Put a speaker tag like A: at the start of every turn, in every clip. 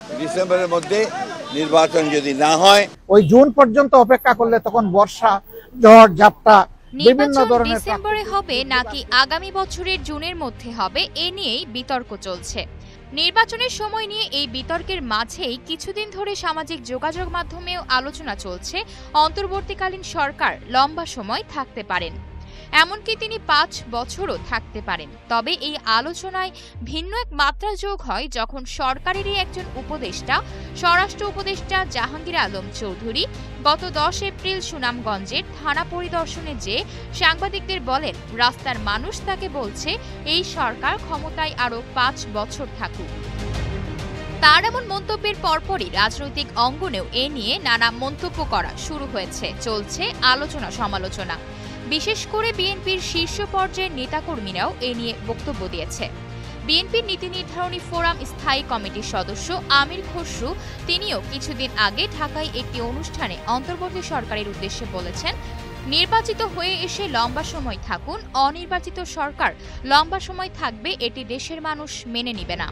A: ডিসেম্বরের মধ্যে নির্বাচন যদি না হয়,
B: ওই জুন পর্যন্ত অপেক্ষা করলে তখন বর্ষা, ঝড় ঝাপটা বিভিন্ন
C: নির্বাচন
B: ধরনের
C: ডিসেম্বরে হবে নাকি আগামী বছরের জুনের মধ্যে হবে এ নিয়েই বিতর্ক চলছে। নির্বাচনের সময় নিয়ে এই বিতর্কের মাঝেই কিছুদিন ধরে সামাজিক যোগাযোগ মাধ্যমেও আলোচনা চলছে অন্তর্বর্তীকালীন সরকার লম্বা সময় থাকতে পারেন, এমনকি তিনি 5 বছরও থাকতে পারেন। তবে এই আলোচনায় ভিন্ন এক মাত্রা যোগ হয় যখন সরকারেরই একজন উপদেষ্টা, স্বরাষ্ট্র উপদেষ্টা জাহাঙ্গীর আলম চৌধুরী গত 10 এপ্রিল সুনামগঞ্জের থানা পরিদর্শনে যে সাংবাদিকদের বলেন রাস্তার মানুষ তাকে বলছে এই সরকার ক্ষমতায় আরো 5 বছর থাকুক। তার এমন মন্তব্যের পরপরই রাজনৈতিক অঙ্গনেও এ নিয়ে নানা মন্তব্য করা শুরু হয়েছে, চলছে আলোচনা সমালোচনা। বিশেষ করে বিএনপির শীর্ষ পর্যায়ের নেতাকর্মীরাও এ নিয়ে বক্তব্য দিয়েছে। বিএনপির নীতি নির্ধারণী ফোরাম স্থায়ী কমিটির সদস্য আমির খসরু তিনিও কিছুদিন আগে ঢাকায় একটি অনুষ্ঠানে অন্তর্বর্তী সরকারের উদ্দেশ্যে বলেছেন, নির্বাচিত হয়ে এসে লম্বা সময় থাকুন, অনির্বাচিত সরকার লম্বা সময় থাকবে এটি দেশের মানুষ মেনে নিবে না।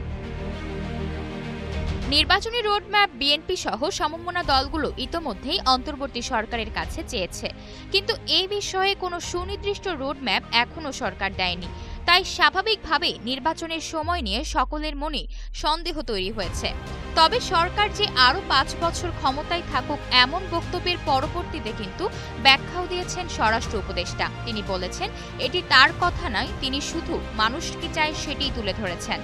C: নির্বাচনী রোডম্যাপ বিএনপি সহ সমমনা দলগুলো ইতোমধ্যেই অন্তর্বর্তী সরকারের কাছে চেয়েছে, কিন্তু এই বিষয়ে কোনো সুনির্দিষ্ট রোডম্যাপ এখনো সরকার দেয়নি। তাই স্বাভাবিকভাবেই নির্বাচনের সময় নিয়ে সকলের মনে সন্দেহ তৈরি হয়েছে। তবে সরকার যে আরও 5 বছর ক্ষমতায় থাকুক এমন বক্তব্যের পরবর্তীতে কিন্তু ব্যাখ্যাও দিয়েছেন স্বরাষ্ট্র উপদেষ্টা। তিনি বলেছেন এটি তার কথা নয়, তিনি শুধু মানুষ কি চায় সেটিই তুলে ধরেছেন।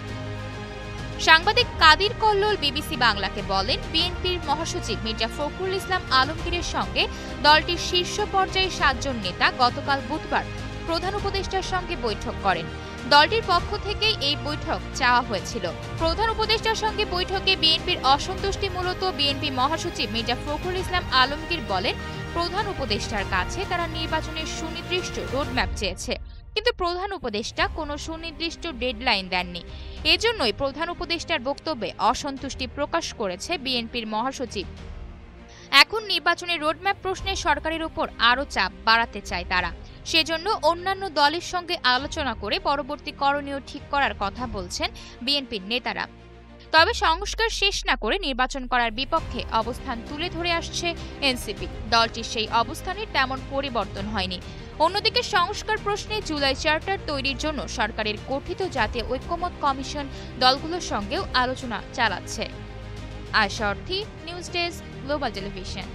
C: সাংবাদিক কাদির কল্লোল বিবিসি বাংলাকে বলেন, বিএনপির মহাসচিব মির্জা ফখরুল ইসলাম আলমগীরের সঙ্গে দলটির শীর্ষ পর্যায়ের 7 জন নেতা গতকাল বুধবার প্রধান উপদেষ্টার সঙ্গে বৈঠক করেন। দলটির পক্ষ থেকেই এই বৈঠক চাওয়া হয়েছিল। প্রধান উপদেষ্টার সঙ্গে বৈঠকে বিএনপির অসন্তুষ্টি মূলত বিএনপি মহাসচিব মির্জা ফখরুল ইসলাম আলমগীর বলেন, প্রধান উপদেষ্টার কাছে তারা নির্বাচনের সুনির্দিষ্ট রোডম্যাপ চেয়েছে, কিন্তু প্রধান উপদেষ্টা কোনো সুনির্দিষ্ট ডেডলাইন দেননি। এজন্যই প্রধান উপদেষ্টার বক্তব্যে অসন্তুষ্টি প্রকাশ করেছে বিএনপির মহাসচিব। এখন নির্বাচনের রোডম্যাপ প্রশ্নে সরকারের উপর আরও চাপ বাড়াতে চায় তারা। সেজন্য অন্যান্য দলের সঙ্গে আলোচনা করে পরবর্তী করণীয় ঠিক করার কথা বলছেন বিএনপির নেতারা। তবে সংস্কার শেষ না করে নির্বাচন করার বিপক্ষে অবস্থান তুলে ধরে আসছে এনসিপি। দলটির সেই অবস্থানের তেমন পরিবর্তন হয়নি। অন্যদিকে সংস্কার প্রশ্নে জুলাই চার্টার তৈরির জন্য সরকারের গঠিত জাতীয় ঐক্যমত কমিশন দলগুলোর সঙ্গেও আলোচনা চালাচ্ছে। আয়শা অর্থী, নিউজ ডেস্ক, গ্লোবাল টেলিভিশন।